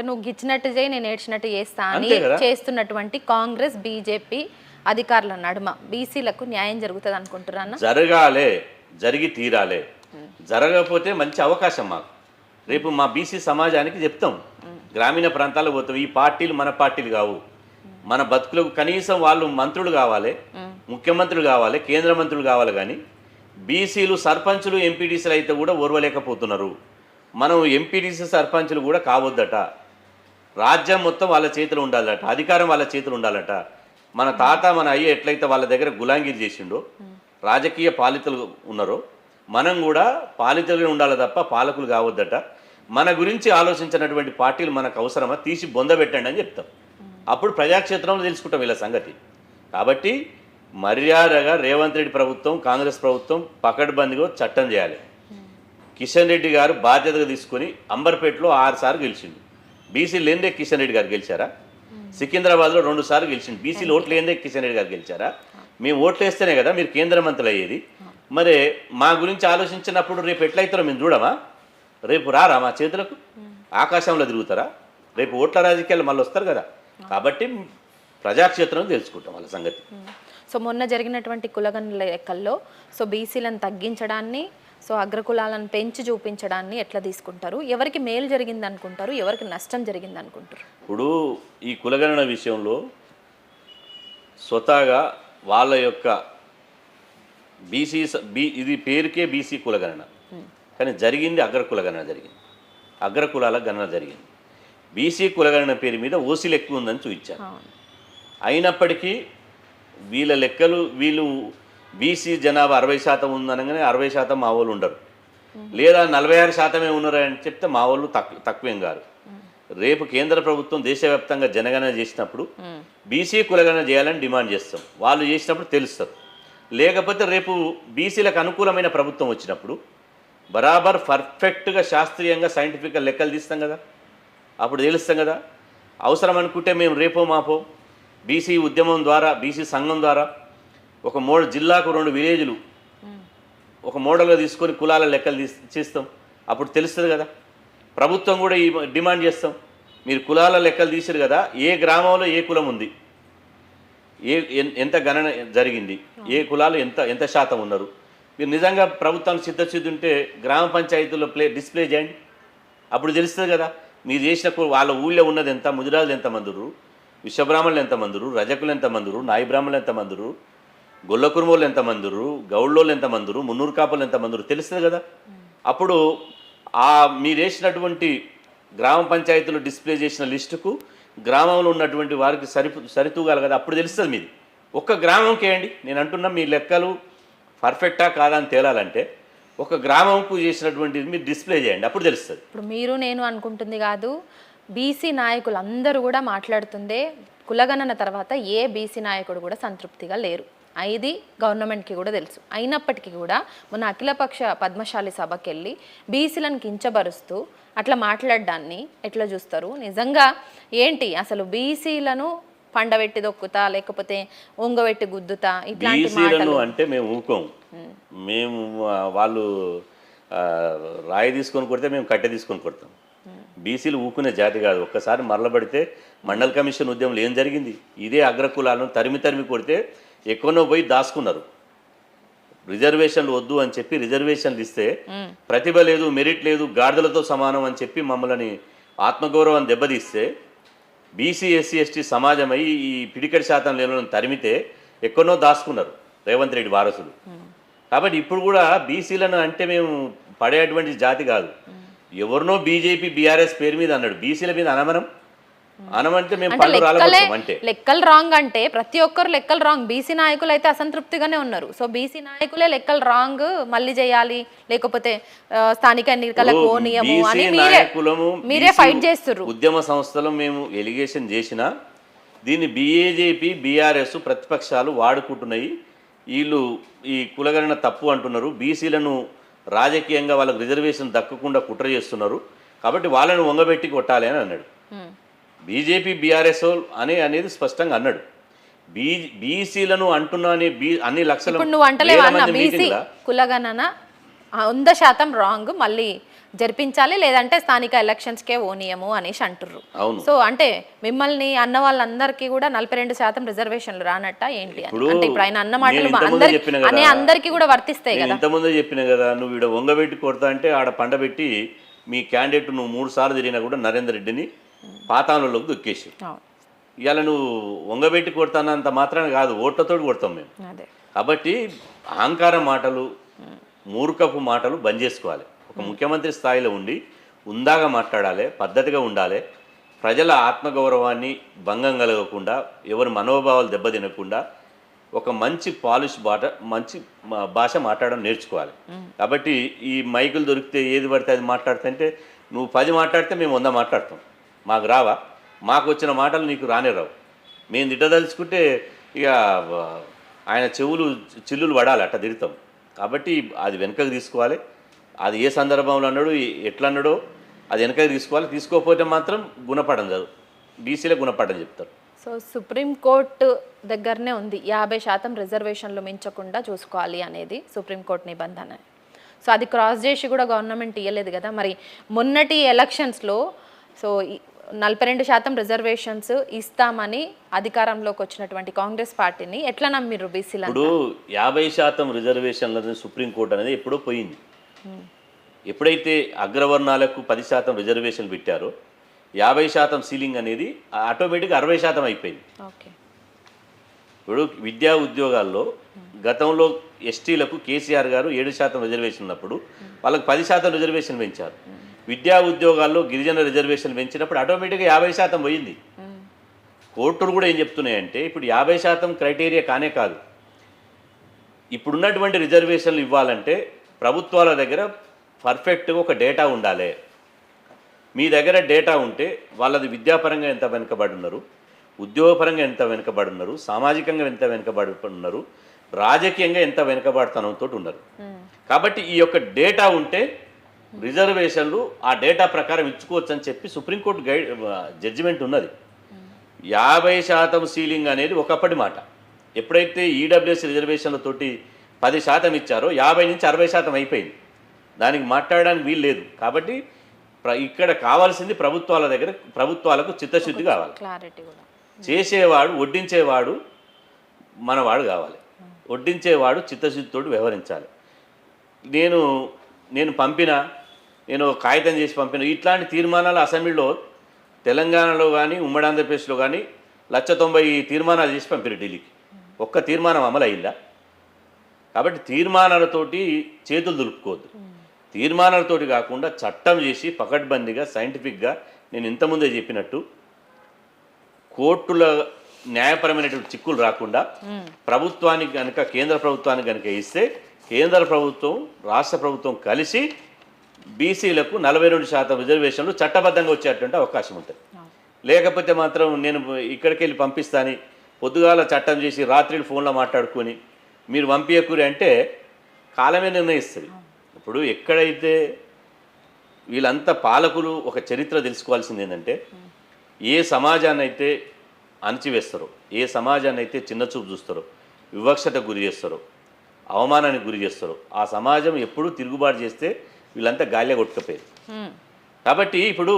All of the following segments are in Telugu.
నువ్వు గిచ్చినట్టు చేయి నేను ఏడ్చినట్టు చేస్తా అని చేస్తున్నటువంటి కాంగ్రెస్ బీజేపీ అధికారుల నడుమ బీసీలకు న్యాయం జరుగుతుంది అనుకుంటున్నాను. జరగాలే, జరిగి తీరాలే. జరగకపోతే మంచి అవకాశం మాకు. రేపు మా బీసీ సమాజానికి చెప్తాం, గ్రామీణ ప్రాంతాలకు పోతాం. ఈ పార్టీలు మన పార్టీలు కావు. మన బతుకులకు కనీసం వాళ్ళు మంత్రులు కావాలి, ముఖ్యమంత్రులు కావాలి, కేంద్ర మంత్రులు కావాలి. కానీ బీసీలు సర్పంచులు ఎంపీటీసీలు అయితే కూడా ఓర్వలేకపోతున్నారు. మనం ఎంపీటీసీ సర్పంచులు కూడా కావద్దట. రాజ్యం మొత్తం వాళ్ళ చేతులు ఉండాలట, అధికారం వాళ్ళ చేతులు ఉండాలట. మన తాత మన అయ్య ఎట్లయితే వాళ్ళ దగ్గర గులాంగిరి చేసిండో, రాజకీయ పాలితులు ఉన్నారో, మనం కూడా పాలితులుగా ఉండాలి తప్ప పాలకులు కావద్దట. మన గురించి ఆలోచించినటువంటి పార్టీలు మనకు అవసరమా, తీసి బొందబెట్టండి అని చెప్తాం. అప్పుడు ప్రజాక్షేత్రంలో తెలుసుకుంటాం వీళ్ళ సంగతి. కాబట్టి మర్యాదగా రేవంత్ రెడ్డి ప్రభుత్వం, కాంగ్రెస్ ప్రభుత్వం పకడ్బందీగా చట్టం చేయాలి. కిషన్ రెడ్డి గారు బాధ్యతగా తీసుకొని అంబర్పేటలో 6 సార్లు గెలిచిండు. బీసీ లేనిదే కిషన్ రెడ్డి గారు గెలిచారా? సికింద్రాబాద్లో 2 సార్లు గెలిచిండు. బీసీలు ఓట్లు లేనిదే కిషన్ రెడ్డి గారు గెలిచారా? మేము ఓట్లు వేస్తేనే కదా మీరు కేంద్ర మంత్రులు అయ్యేది. మరి మా గురించి ఆలోచించినప్పుడు రేపు ఎట్లయితారో మేము చూడమా? రేపు రారా మా చేతులకు? ఆకాశంలో తిరుగుతారా? రేపు ఓట్ల రాజకీయాలు మళ్ళీ వస్తారు కదా. కాబట్టి ప్రజాక్షేత్రం తెలుసుకుంటాం వాళ్ళ సంగతి. సో మొన్న జరిగినటువంటి కులగణన లెక్కల్లో సో బీసీలను తగ్గించడాన్ని, సో అగ్రకులాలను పెంచి చూపించడాన్ని ఎట్లా తీసుకుంటారు? ఎవరికి మేలు జరిగింది అనుకుంటారు, ఎవరికి నష్టం జరిగింది అనుకుంటారు? ఇప్పుడు ఈ కులగణన విషయంలో స్వతహాగా వాళ్ళ యొక్క ఇది పేరుకే బీసీ కులగణన, కానీ జరిగింది అగ్రకులగణన జరిగింది. అగ్రకులాల గణన జరిగింది. బీసీ కులగణన పేరు మీద ఓసీలు ఎక్కువ ఉందని చూపించారు. అయినప్పటికీ వీళ్ళ లెక్కలు, వీళ్ళు బీసీ జనాభా 60% ఉందనగానే 60% మా వాళ్ళు ఉండరు, లేదా 46% ఉన్నారు అని చెప్తే మా వాళ్ళు తక్కువేం కాదు. రేపు కేంద్ర ప్రభుత్వం దేశవ్యాప్తంగా జనగణన చేసినప్పుడు బీసీ కులగణన చేయాలని డిమాండ్ చేస్తాం. వాళ్ళు చేసినప్పుడు తెలుస్తారు. లేకపోతే రేపు బీసీలకు అనుకూలమైన ప్రభుత్వం వచ్చినప్పుడు బరాబర్ పర్ఫెక్ట్గా శాస్త్రీయంగా సైంటిఫిక్గా లెక్కలు తీస్తాం కదా, అప్పుడు తెలుస్తాం కదా. అవసరం అనుకుంటే మేము రేపో మాపో బీసీ ఉద్యమం ద్వారా, బీసీ సంఘం ద్వారా ఒక జిల్లాకు 2 విలేజ్లు ఒక మోడల్గా తీసుకొని కులాల లెక్కలు చేస్తాం. అప్పుడు తెలుస్తుంది కదా. ప్రభుత్వం కూడా ఈ డిమాండ్ చేస్తాం, మీరు కులాల లెక్కలు తీసారు కదా, ఏ గ్రామంలో ఏ కులం ఉంది, ఎంత గణన జరిగింది, ఏ కులాలు ఎంత శాతం ఉన్నారు. మీరు నిజంగా ప్రభుత్వానికి చిత్తశుద్ధి ఉంటే గ్రామ పంచాయతీల్లో డిస్ప్లే చేయండి, అప్పుడు తెలుస్తుంది కదా. మీరు చేసిన వాళ్ళ ఊళ్ళో ఉన్నది ఎంత, ముదిరాజులు ఎంతమందురు, విశ్వబ్రాహ్మణులు ఎంతమందురు, రజకులు ఎంతమందురు, నాయి బ్రాహ్మణులు ఎంతమందురు, గొల్ల కురుమోళ్ళు ఎంతమందురు, గౌళ్ళోళ్ళు ఎంతమందురు, మున్నూరు కాపులు ఎంతమందురు తెలుస్తుంది కదా. అప్పుడు మీరు వేసినటువంటి గ్రామ పంచాయతీలో డిస్ప్లే చేసిన లిస్టుకు గ్రామంలో ఉన్నటువంటి వారికి సరితూగాలి కదా, అప్పుడు తెలుస్తుంది మీది. ఒక్క గ్రామంకి వేయండి. నేను అంటున్నా మీ లెక్కలు పర్ఫెక్టా కాదా అని తేలాలంటే ఒక గ్రామంకు చేసినటువంటిది మీరు డిస్ప్లే చేయండి, అప్పుడు తెలుస్తుంది. ఇప్పుడు మీరు నేను అనుకుంటుంది కాదు, బీసీ నాయకులు అందరూ కూడా మాట్లాడుతుందే కులగణన తర్వాత ఏ బీసీ నాయకుడు కూడా సంతృప్తిగా లేరు. ఇది గవర్నమెంట్కి కూడా తెలుసు. అయినప్పటికీ కూడా మొన్న అఖిలపక్ష పద్మశాలి సభకి వెళ్ళి బీసీలను కించబరుస్తూ అట్లా మాట్లాడడాన్ని ఎట్లా చూస్తారు? నిజంగా ఏంటి అసలు బీసీలను పండబెట్టి దొక్కుతా, లేకపోతే ఒంగబెట్టి గుద్దుతా, ఇట్లాంటి మాటలు అంటే మేము ఊకోం. మేము వాళ్ళు రాయి తీసుకొని కొడితే మేము కట్టె తీసుకొని కొడతాం. బీసీలు ఊకునే జాతి కాదు. ఒక్కసారి మరలబడితే మండల్ కమిషన్ ఉద్యమంలో ఏం జరిగింది? ఇదే అగ్రకులాలను తరిమి కొడితే ఎక్కడో పోయి దాచుకున్నారు. రిజర్వేషన్లు వద్దు అని చెప్పి రిజర్వేషన్లు ఇస్తే ప్రతిభ లేదు, మెరిట్ లేదు, గాడిదలతో సమానం అని చెప్పి మమ్మల్ని ఆత్మగౌరవం దెబ్బతీస్తే బీసీ ఎస్సీ ఎస్టీ సమాజమై ఈ పిడికడి శాతం లేని తరిమితే ఎక్కడో దాచుకున్నారు రేవంత్ రెడ్డి వారసులు. కాబట్టి ఇప్పుడు కూడా బీసీలను అంటే మేము పడేటువంటి జాతి కాదు. ఎవరినో బీజేపీ బీఆర్ఎస్ పేరు మీద అన్నాడు, బీసీల మీద అనమంటే మేము పళ్ళు రాలగొట్టాం. అంటే లెక్కలు రాంగ్ అంటే ప్రతి ఒక్కరు లెక్కలు రాంగ్. బీసీ నాయకులు అయితే అసంతృప్తిగానే ఉన్నారు. సో బీసీ నాయకులే లెక్కలు రాంగ్, మళ్ళీ చేయాలి, లేకపోతే స్థానిక ఎన్నికలకు ఓనియము అని మీరే ఫైట్ చేస్తున్నారు. ఉద్యమ సంస్థలు మేము ఎలిగేషన్ చేసినా దీన్ని బీజేపీ బీఆర్ఎస్ ప్రతిపక్షాలు వాడుకుంటున్నాయి. వీళ్ళు ఈ కులగణన తప్పు అంటున్నారు, బీసీలను రాజకీయంగా వాళ్ళకు రిజర్వేషన్ దక్కకుండా కుట్ర చేస్తున్నారు, కాబట్టి వాళ్ళను వంగబెట్టి కొట్టాలి అని అన్నాడు. బీజేపీ బీఆర్ఎస్ అనేది స్పష్టంగా అన్నాడు. బీసీలను అంటున్నా అన్ని లక్షల కులగణన 100% రాంగ్, మళ్ళీ జరిపించాలి, లేదంటే స్థానిక ఎలక్షన్స్కే ఓనియము అనేసి అంటుర్రు. అవును. సో అంటే మిమ్మల్ని అన్న వాళ్ళందరికీ కూడా 42% రిజర్వేషన్లు రానట్ట ఏంటి అని? అంటే ఇప్పుడు ఆయన అన్న మాటలు అందరికీ కూడా వర్తిస్తాయి కదా. ఇంతకుముందే చెప్పిన కదా, నువ్వు ఇక్కడ వంగబెట్టి కొడతా అంటే ఆడ పండబెట్టి మీ క్యాండిడేట్ నువ్వు 3 సార్లు తిరిగినా కూడా నరేందర్ రెడ్డిని పాతాళంలోకి దొక్కేసి, ఇవాళ నువ్వు వంగబెట్టి కొడతానంత మాత్రాన కాదు, ఓట్లతో కొడతాం మేము. కాబట్టి అహంకార మాటలు, మూర్ఖపు మాటలు బంద్ చేసుకోవాలి. ఒక ముఖ్యమంత్రి స్థాయిలో ఉండి ఉందాగా మాట్లాడాలి, పద్ధతిగా ఉండాలి, ప్రజల ఆత్మగౌరవాన్ని భంగం కలగకుండా, ఎవరి మనోభావాలు దెబ్బతినకుండా ఒక మంచి పాలిష్ మంచి భాష మాట్లాడడం నేర్చుకోవాలి. కాబట్టి ఈ మైకులు దొరికితే ఏది పడితే అది మాట్లాడుతుంటే, నువ్వు 10 మాట్లాడితే మేము 100 మాట్లాడతాం. మాకు రావా? మాకు వచ్చిన మాటలు నీకు రానే రావు. మేము తిట్టదలుచుకుంటే ఇక ఆయన చిల్లులు పడాలి, అట్లా తిడతాం. కాబట్టి అది వెనకకు తీసుకోవాలి. అది ఏ సందర్భంలో అన్నాడు, ఎట్లా అన్నాడో అది వెనకకు తీసుకోవాలి. తీసుకోకపోతే మాత్రం గుణపడం కాదు, బీసీలే గుణపడని చెప్తారు. సో సుప్రీంకోర్టు దగ్గరనే ఉంది 50% రిజర్వేషన్లు మించకుండా చూసుకోవాలి అనేది సుప్రీంకోర్టు నిబంధన. సో అది క్రాస్ చేసి కూడా గవర్నమెంట్ ఇవ్వలేదు కదా. మరి మొన్నటి ఎలక్షన్స్లో సో 42% రిజర్వేషన్స్ ఇస్తామని అధికారంలోకి వచ్చినటువంటి కాంగ్రెస్ పార్టీని ఎట్లా నమ్మిర్రు బీసీలు? ఇప్పుడు 50% రిజర్వేషన్ల సుప్రీంకోర్టు అనేది ఎప్పుడో పోయింది. ఎప్పుడైతే అగ్రవర్ణాలకు 10% రిజర్వేషన్లు పెట్టారో 50% సీలింగ్ అనేది ఆటోమేటిక్గా 60% అయిపోయింది. ఇప్పుడు విద్యా ఉద్యోగాల్లో గతంలో ఎస్టీలకు కేసీఆర్ గారు 7% రిజర్వేషన్ ఉన్నప్పుడు వాళ్ళకి 10% రిజర్వేషన్ పెంచారు. విద్యా ఉద్యోగాల్లో గిరిజన రిజర్వేషన్ పెంచినప్పుడు ఆటోమేటిక్గా 50% పోయింది. కోర్టులు కూడా ఏం చెప్తున్నాయంటే, ఇప్పుడు 50% క్రైటీరియా కానే కాదు. ఇప్పుడున్నటువంటి రిజర్వేషన్లు ఇవ్వాలంటే ప్రభుత్వాల దగ్గర పర్ఫెక్ట్గా ఒక డేటా ఉండాలి. మీ దగ్గర డేటా ఉంటే వాళ్ళది విద్యాపరంగా ఎంత వెనుకబడి ఉన్నారు, ఉద్యోగపరంగా ఎంత వెనుకబడి ఉన్నారు, సామాజికంగా ఎంత వెనుకబడి ఉన్నారు, రాజకీయంగా ఎంత వెనుకబడతనంతో ఉన్నారు. కాబట్టి ఈ యొక్క డేటా ఉంటే రిజర్వేషన్లు ఆ డేటా ప్రకారం ఇచ్చుకోవచ్చు అని చెప్పి సుప్రీంకోర్టు జడ్జిమెంట్ ఉన్నది. 50% సీలింగ్ అనేది ఒకప్పటి మాట. ఎప్పుడైతే ఈడబ్ల్యూఎస్ రిజర్వేషన్లతోటి 10% ఇచ్చారో 50 నుంచి 60% అయిపోయింది. దానికి మాట్లాడడానికి వీలు లేదు. కాబట్టి ఇక్కడ కావాల్సింది ప్రభుత్వాల దగ్గర, ప్రభుత్వాలకు చిత్తశుద్ధి కావాలి. చేసేవాడు, వడ్డించేవాడు మనవాడు కావాలి. వడ్డించేవాడు చిత్తశుద్ధితో వ్యవహరించాలి. నేను కాగితం చేసి పంపిన ఇట్లాంటి తీర్మానాలు అసెంబ్లీలో తెలంగాణలో కానీ ఉమ్మడి ఆంధ్రప్రదేశ్లో కానీ 190 తీర్మానాలు చేసి పంపారు ఢిల్లీకి. ఒక్క తీర్మానం అమలు అయిందా? కాబట్టి తీర్మానాలతోటి చేతులు దులుపుకోవద్దు. తీర్మానాలతోటి కాకుండా చట్టం చేసి పకడ్బందీగా సైంటిఫిక్గా, నేను ఇంతకుముందే చెప్పినట్టు కోర్టుల న్యాయపరమైనటువంటి చిక్కులు రాకుండా ప్రభుత్వానికి కనుక, కేంద్ర ప్రభుత్వానికి కనుక ఇస్తే కేంద్ర ప్రభుత్వం రాష్ట్ర ప్రభుత్వం కలిసి బీసీలకు 42% రిజర్వేషన్లు చట్టబద్ధంగా వచ్చేటువంటి అవకాశం ఉంటుంది. లేకపోతే మాత్రం నేను ఇక్కడికి వెళ్ళి పంపిస్తాను, పొద్దుగాల చట్టం చేసి రాత్రిలు ఫోన్లో మాట్లాడుకొని మీరు పంపించకూరి అంటే కాలమే నిర్ణయిస్తుంది. ఇప్పుడు ఎక్కడైతే వీళ్ళంతా పాలకులు ఒక చరిత్ర తెలుసుకోవాల్సింది ఏంటంటే, ఏ సమాజాన్ని అయితే అణచివేస్తారో, ఏ సమాజాన్ని అయితే చిన్నచూపు చూస్తారో, వివక్షతకు గురి చేస్తారో, అవమానానికి గురి చేస్తారో, ఆ సమాజం ఎప్పుడూ తిరుగుబాటు చేస్తే వీళ్ళంతా గాలిలో కొట్టుకపోయారు. కాబట్టి ఇప్పుడు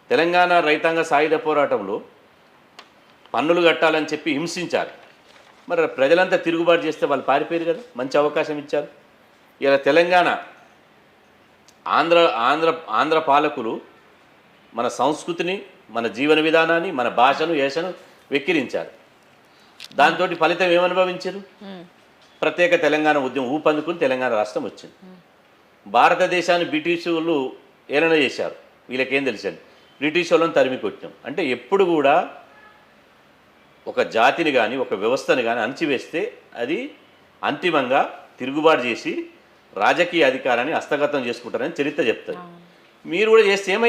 తెలంగాణ రైతాంగ సాయుధ పోరాటంలో పన్నులు కట్టాలని చెప్పి హింసించారు. మరి ప్రజలంతా తిరుగుబాటు చేస్తే వాళ్ళు పారిపోయారు కదా, మంచి అవకాశం ఇచ్చారు. ఇలా తెలంగాణ ఆంధ్ర పాలకులు మన సంస్కృతిని, మన జీవన విధానాన్ని, మన భాషను, యాసను వెక్కిరించారు. దాంతో ఫలితం ఏమనుభవించారు? ప్రత్యేక తెలంగాణ ఉద్యమం ఊపందుకుని తెలంగాణ రాష్ట్రం వచ్చింది. భారతదేశాన్ని బ్రిటిష్ వాళ్ళు ఏలన చేశారు. వీళ్ళకేం తెలుసండి, బ్రిటిష్ వాళ్ళని తరిమి కొట్టాం. అంటే ఎప్పుడు కూడా ఒక జాతిని కానీ ఒక వ్యవస్థని కానీ అణచివేస్తే అది అంతిమంగా తిరుగుబాటు చేసి రాజకీయ అధికారాన్ని హస్తగతం చేసుకుంటారని చరిత్ర చెప్తుంది. మీరు కూడా చేస్తే ఏమైతే